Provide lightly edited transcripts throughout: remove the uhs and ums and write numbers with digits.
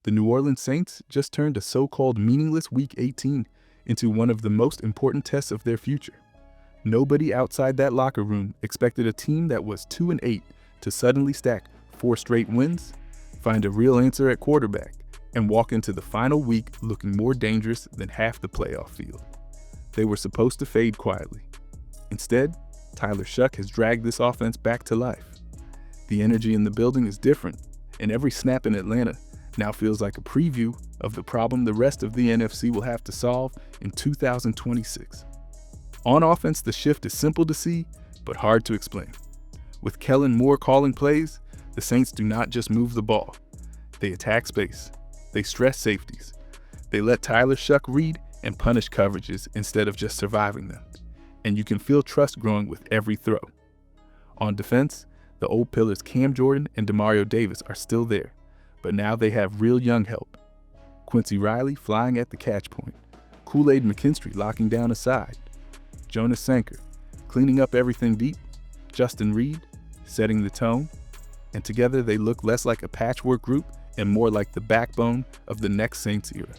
The New Orleans Saints just turned a so-called meaningless Week 18 into one of the most important tests of their future. Nobody outside that locker room expected a team that was 2-8 to suddenly stack 4 straight wins, find a real answer at quarterback, and walk into the final week looking more dangerous than half the playoff field. They were supposed to fade quietly. Instead, Tyler Shough has dragged this offense back to life. The energy in the building is different, and every snap in Atlanta now feels like a preview of the problem the rest of the NFC will have to solve in 2026. On offense, the shift is simple to see, but hard to explain. With Kellen Moore calling plays, the Saints do not just move the ball. They attack space. They stress safeties. They let Tyler Shough read and punish coverages instead of just surviving them. And you can feel trust growing with every throw. On defense, the old pillars Cam Jordan and Demario Davis are still there, but now they have real young help. Quincy Riley flying at the catch point, Kool-Aid McKinstry locking down a side, Jonas Sanker cleaning up everything deep, Justin Reed setting the tone, and together they look less like a patchwork group and more like the backbone of the next Saints era.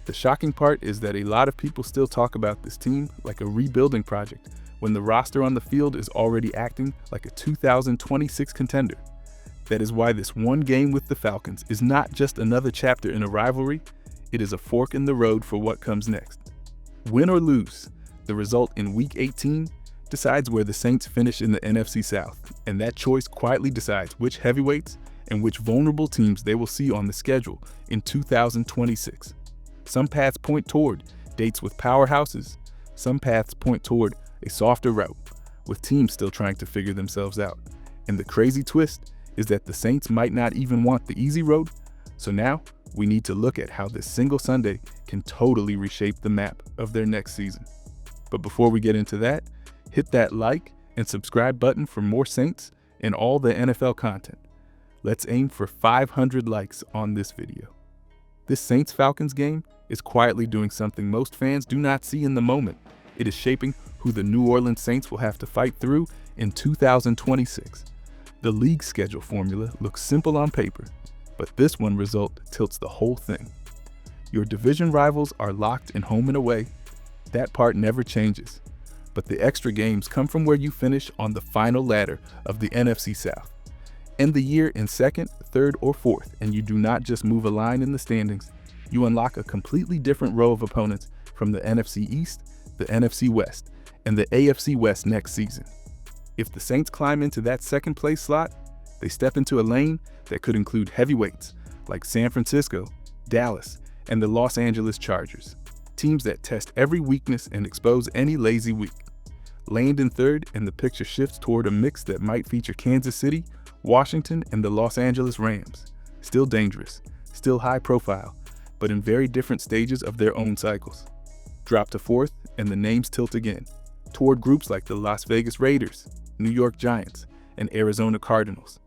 The shocking part is that a lot of people still talk about this team like a rebuilding project when the roster on the field is already acting like a 2026 contender. That is why this one game with the Falcons is not just another chapter in a rivalry, it is a fork in the road for what comes next. Win or lose, the result in Week 18 decides where the Saints finish in the NFC South, and that choice quietly decides which heavyweights and which vulnerable teams they will see on the schedule in 2026. Some paths point toward dates with powerhouses, some paths point toward a softer route, with teams still trying to figure themselves out. And the crazy twist is that the Saints might not even want the easy road, so now we need to look at how this single Sunday can totally reshape the map of their next season. But before we get into that, hit that like and subscribe button for more Saints and all the NFL content. Let's aim for 500 likes on this video. This Saints-Falcons game is quietly doing something most fans do not see in the moment. It is shaping who the New Orleans Saints will have to fight through in 2026. The league schedule formula looks simple on paper, but this one result tilts the whole thing. Your division rivals are locked in home and away. That part never changes. But the extra games come from where you finish on the final ladder of the NFC South. End the year in second, third, or fourth, and you do not just move a line in the standings, you unlock a completely different row of opponents from the NFC East, the NFC West, and the AFC West next season. If the Saints climb into that second place slot, they step into a lane that could include heavyweights like San Francisco, Dallas, and the Los Angeles Chargers, teams that test every weakness and expose any lazy week. Land in third, and the picture shifts toward a mix that might feature Kansas City, Washington, and the Los Angeles Rams. Still dangerous, still high profile, but in very different stages of their own cycles. Drop to fourth, and the names tilt again, toward groups like the Las Vegas Raiders, New York Giants, and Arizona Cardinals.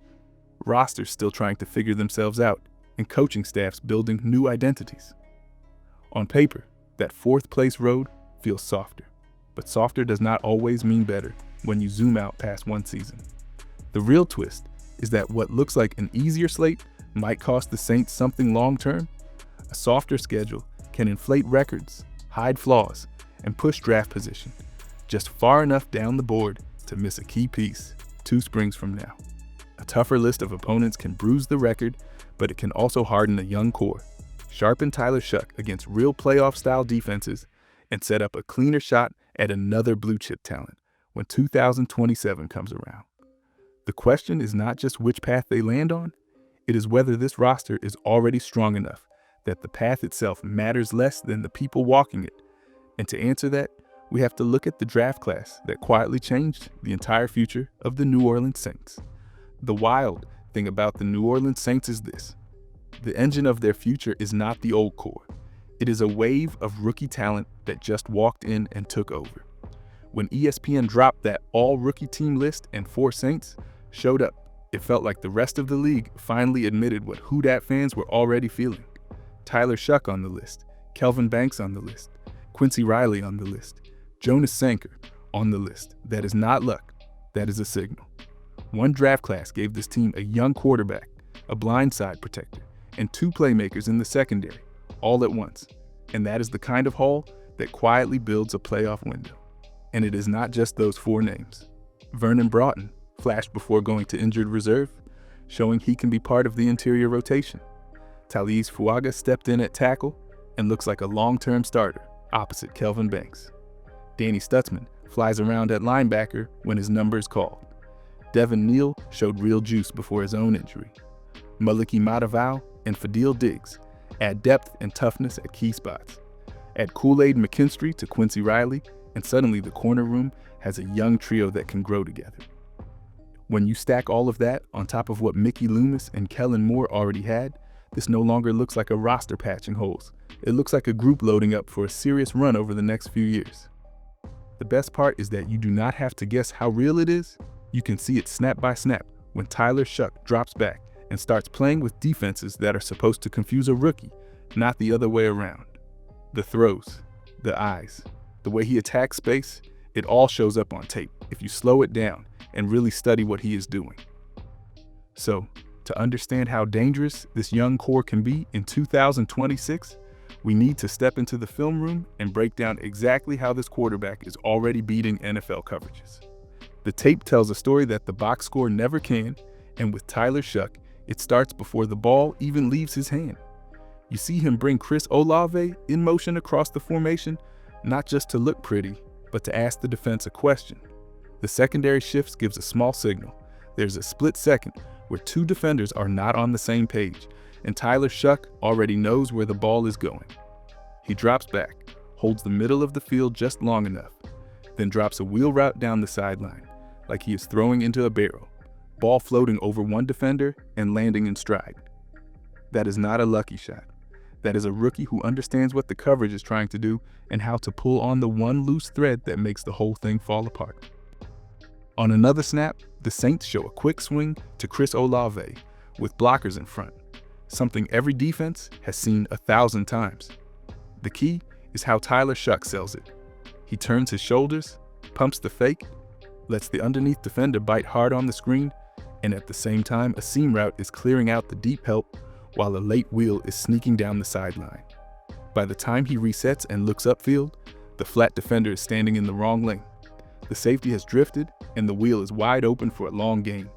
Rosters still trying to figure themselves out, and coaching staffs building new identities. On paper, that fourth place road feels softer, but softer does not always mean better when you zoom out past one season. The real twist is that what looks like an easier slate might cost the Saints something long-term. A softer schedule can inflate records, hide flaws, and push draft position just far enough down the board to miss a key piece 2 springs from now. A tougher list of opponents can bruise the record, but it can also harden a young core, sharpen Tyler Shough against real playoff-style defenses, and set up a cleaner shot at another blue-chip talent when 2027 comes around. The question is not just which path they land on, it is whether this roster is already strong enough that the path itself matters less than the people walking it. And to answer that, we have to look at the draft class that quietly changed the entire future of the New Orleans Saints. The wild thing about the New Orleans Saints is this: the engine of their future is not the old core. It is a wave of rookie talent that just walked in and took over. When ESPN dropped that all-rookie team list and 4 Saints showed up, it felt like the rest of the league finally admitted what Who Dat fans were already feeling. Tyler Shough on the list, Kelvin Banks on the list, Quincy Riley on the list, Jonas Sanker on the list. That is not luck, that is a signal. One draft class gave this team a young quarterback, a blindside protector, and 2 playmakers in the secondary, all at once. And that is the kind of haul that quietly builds a playoff window. And it is not just those 4 names. Vernon Broughton flashed before going to injured reserve, showing he can be part of the interior rotation. Talise Fuaga stepped in at tackle and looks like a long-term starter opposite Kelvin Banks. Danny Stutzman flies around at linebacker when his number is called. Devin Neal showed real juice before his own injury. Maliki Matavao and Fadil Diggs add depth and toughness at key spots. Add Kool-Aid McKinstry to Quincy Riley, and suddenly the corner room has a young trio that can grow together. When you stack all of that on top of what Mickey Loomis and Kellen Moore already had, this no longer looks like a roster patching holes. It looks like a group loading up for a serious run over the next few years. The best part is that you do not have to guess how real it is. You can see it snap by snap when Tyler Shough drops back and starts playing with defenses that are supposed to confuse a rookie, not the other way around. The throws, the eyes, the way he attacks space, it all shows up on tape if you slow it down and really study what he is doing. So, to understand how dangerous this young core can be in 2026, we need to step into the film room and break down exactly how this quarterback is already beating NFL coverages. The tape tells a story that the box score never can, and with Tyler Shough, it starts before the ball even leaves his hand. You see him bring Chris Olave in motion across the formation, not just to look pretty, but to ask the defense a question. The secondary shifts gives a small signal. There's a split second where 2 defenders are not on the same page, and Tyler Shough already knows where the ball is going. He drops back, holds the middle of the field just long enough, then drops a wheel route down the sideline, like he is throwing into a barrel, ball floating over one defender and landing in stride. That is not a lucky shot. That is a rookie who understands what the coverage is trying to do and how to pull on the one loose thread that makes the whole thing fall apart. On another snap, the Saints show a quick swing to Chris Olave with blockers in front, something every defense has seen 1,000 times. The key is how Tyler Shough sells it. He turns his shoulders, pumps the fake, lets the underneath defender bite hard on the screen, and at the same time a seam route is clearing out the deep help while a late wheel is sneaking down the sideline. By the time he resets and looks upfield, the flat defender is standing in the wrong lane. The safety has drifted and the wheel is wide open for a long gain.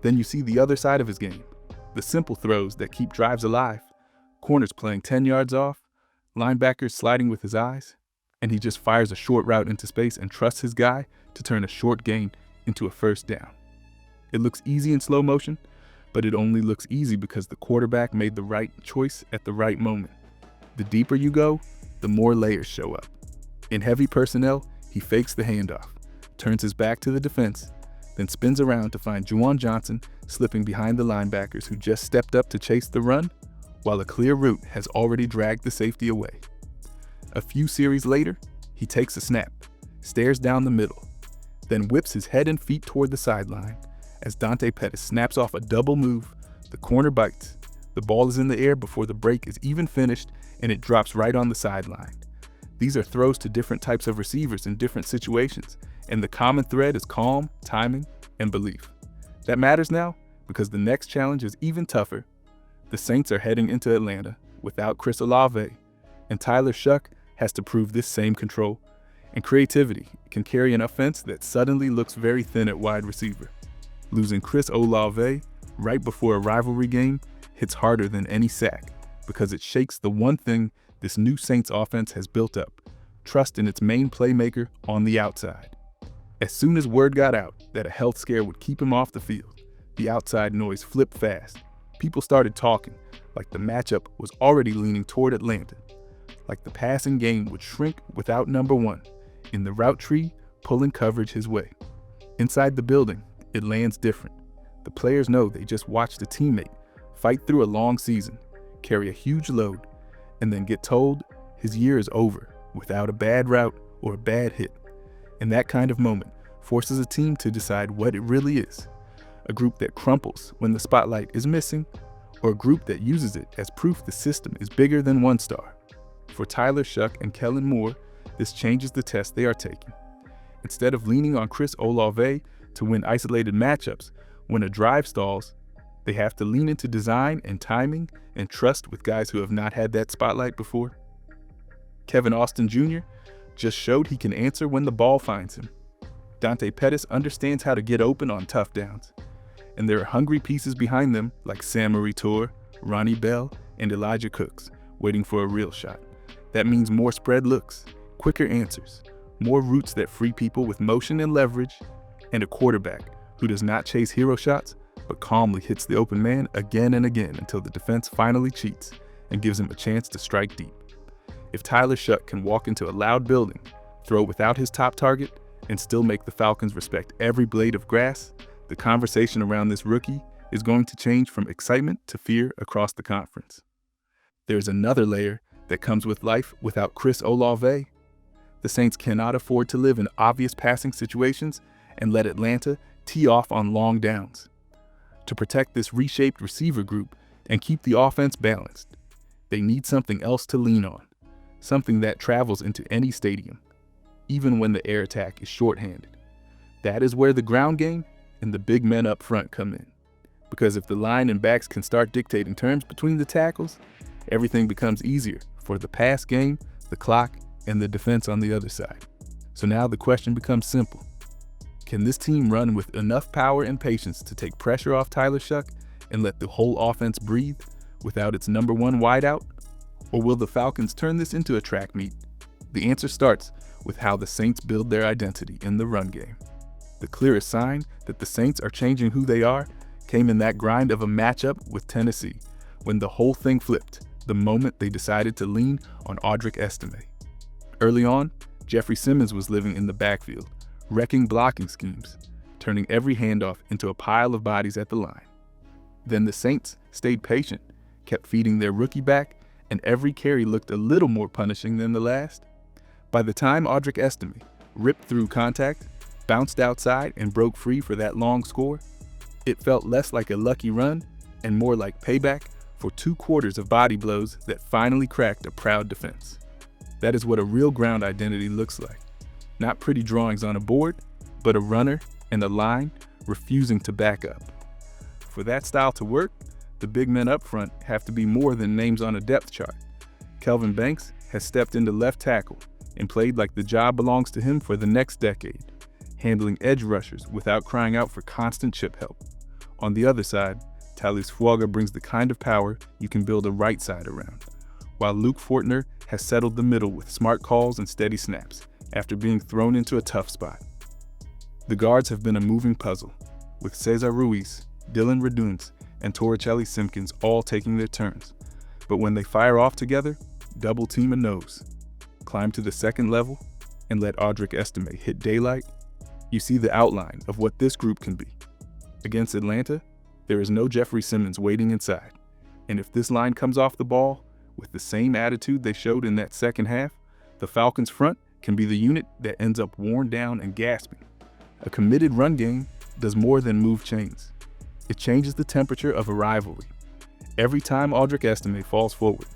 Then you see the other side of his game, the simple throws that keep drives alive, corners playing 10 yards off, linebackers sliding with his eyes, and he just fires a short route into space and trusts his guy to turn a short gain into a first down. It looks easy in slow motion, but it only looks easy because the quarterback made the right choice at the right moment. The deeper you go, the more layers show up. In heavy personnel, he fakes the handoff, turns his back to the defense, then spins around to find Juwan Johnson slipping behind the linebackers who just stepped up to chase the run, while a clear route has already dragged the safety away. A few series later, he takes a snap, stares down the middle, then whips his head and feet toward the sideline. As Dante Pettis snaps off a double move, the corner bites. The ball is in the air before the break is even finished, and it drops right on the sideline. These are throws to different types of receivers in different situations, and the common thread is calm, timing, and belief. That matters now because the next challenge is even tougher. The Saints are heading into Atlanta without Chris Olave, and Tyler Shough has to prove this same control and creativity can carry an offense that suddenly looks very thin at wide receiver. Losing Chris Olave right before a rivalry game hits harder than any sack because it shakes the one thing this new Saints offense has built up, trust in its main playmaker on the outside. As soon as word got out that a health scare would keep him off the field, the outside noise flipped fast. People started talking like the matchup was already leaning toward Atlanta, like the passing game would shrink without number one in the route tree pulling coverage his way. Inside the building, it lands different. The players know they just watched a teammate fight through a long season, carry a huge load, and then get told his year is over without a bad route or a bad hit. And that kind of moment forces a team to decide what it really is. A group that crumples when the spotlight is missing, or a group that uses it as proof the system is bigger than one star. For Tyler Shough and Kellen Moore, this changes the test they are taking. Instead of leaning on Chris Olave to win isolated matchups, when a drive stalls, They have to lean into design and timing and trust with guys who have not had that spotlight before. Kevin Austin Jr. just showed he can answer when the ball finds him. Dante Pettis understands how to get open on tough downs. And there are hungry pieces behind them like Sam Toure, Ronnie Bell, and Elijah Cooks, waiting for a real shot. That means more spread looks, quicker answers, more routes that free people with motion and leverage, and a quarterback who does not chase hero shots, but calmly hits the open man again and again until the defense finally cheats and gives him a chance to strike deep. If Tyler Shough can walk into a loud building, throw without his top target, and still make the Falcons respect every blade of grass, the conversation around this rookie is going to change from excitement to fear across the conference. There's another layer that comes with life without Chris Olave. The Saints cannot afford to live in obvious passing situations and let Atlanta tee off on long downs. To protect this reshaped receiver group and keep the offense balanced, they need something else to lean on, something that travels into any stadium, even when the air attack is shorthanded. That is where the ground game and the big men up front come in. Because if the line and backs can start dictating terms between the tackles, everything becomes easier for the pass game, the clock, and the defense on the other side. So now the question becomes simple. Can this team run with enough power and patience to take pressure off Tyler Shough and let the whole offense breathe without its number one wideout? Or will the Falcons turn this into a track meet? The answer starts with how the Saints build their identity in the run game. The clearest sign that the Saints are changing who they are came in that grind of a matchup with Tennessee, when the whole thing flipped the moment they decided to lean on Audric Estime. Early on, Jeffrey Simmons was living in the backfield, wrecking blocking schemes, turning every handoff into a pile of bodies at the line. Then the Saints stayed patient, kept feeding their rookie back, and every carry looked a little more punishing than the last. By the time Audric Estime ripped through contact, bounced outside, and broke free for that long score, it felt less like a lucky run and more like payback for 2 quarters of body blows that finally cracked a proud defense. That is what a real ground identity looks like. Not pretty drawings on a board, but a runner and a line refusing to back up. For that style to work, the big men up front have to be more than names on a depth chart. Kelvin Banks has stepped into left tackle and played like the job belongs to him for the next decade, handling edge rushers without crying out for constant chip help. On the other side, Talus Fuaga brings the kind of power you can build a right side around, while Luke Fortner has settled the middle with smart calls and steady snaps after being thrown into a tough spot. The guards have been a moving puzzle, with Cesar Ruiz, Dylan Reduns, and Torricelli Simpkins all taking their turns. But when they fire off together, double team a nose, climb to the second level, and let Audric Estime hit daylight, you see the outline of what this group can be. Against Atlanta, there is no Jeffrey Simmons waiting inside. And if this line comes off the ball with the same attitude they showed in that second half, the Falcons' front can be the unit that ends up worn down and gasping. A committed run game does more than move chains. It changes the temperature of a rivalry. Every time Audric Estime falls forward,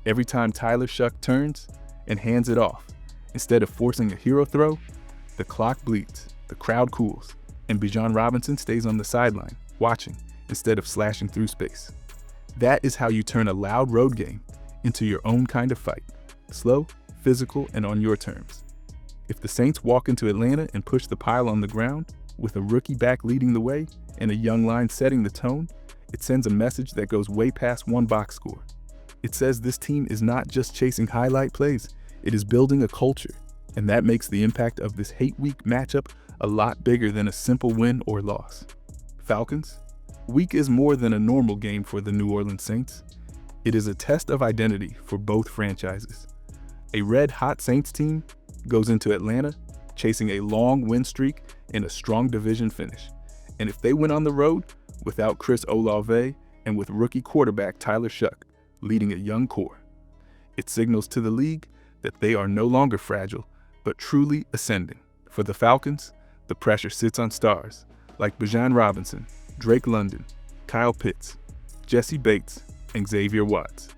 every time Tyler Shough turns and hands it off, instead of forcing a hero throw, the clock bleeds, the crowd cools, and Bijan Robinson stays on the sideline, watching instead of slashing through space. That is how you turn a loud road game into your own kind of fight, slow, physical, and on your terms. If the Saints walk into Atlanta and push the pile on the ground, with a rookie back leading the way and a young line setting the tone, it sends a message that goes way past one box score. It says this team is not just chasing highlight plays, it is building a culture, and that makes the impact of this hate week matchup a lot bigger than a simple win or loss. Falcons, week is more than a normal game for the New Orleans Saints. It is a test of identity for both franchises. A red-hot Saints team goes into Atlanta chasing a long win streak and a strong division finish. And if they win on the road without Chris Olave and with rookie quarterback Tyler Shough leading a young core, it signals to the league that they are no longer fragile, but truly ascending. For the Falcons, the pressure sits on stars like Bijan Robinson, Drake London, Kyle Pitts, Jesse Bates, and Xavier Watts,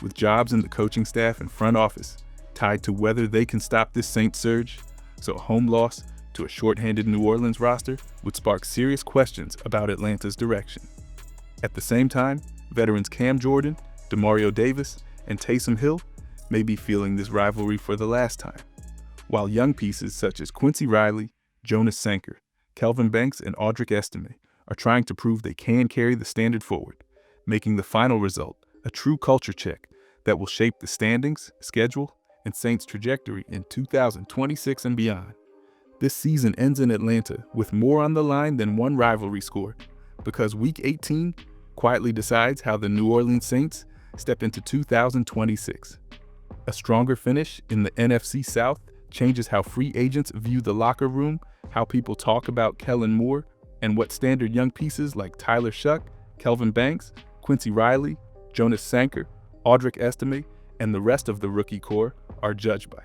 with jobs in the coaching staff and front office tied to whether they can stop this Saints surge. So a home loss to a shorthanded New Orleans roster would spark serious questions about Atlanta's direction. At the same time, veterans Cam Jordan, Demario Davis, and Taysom Hill may be feeling this rivalry for the last time, while young pieces such as Quincy Riley, Jonas Sanker, Kelvin Banks, and Audric Estime are trying to prove they can carry the standard forward, making the final result a true culture check that will shape the standings, schedule, and Saints' trajectory in 2026 and beyond. This season ends in Atlanta with more on the line than one rivalry score, because Week 18 quietly decides how the New Orleans Saints step into 2026. A stronger finish in the NFC South changes how free agents view the locker room, how people talk about Kellen Moore, and what standard young pieces like Tyler Shough, Kelvin Banks, Quincy Riley, Jonas Sanker, Audric Estime, and the rest of the rookie core are judged by.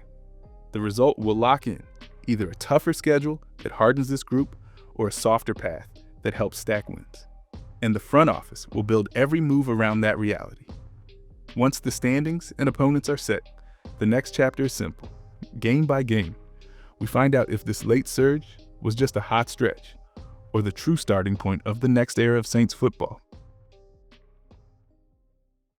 The result will lock in either a tougher schedule that hardens this group or a softer path that helps stack wins. And the front office will build every move around that reality. Once the standings and opponents are set, the next chapter is simple. Game by game, we find out if this late surge was just a hot stretch or the true starting point of the next era of Saints football.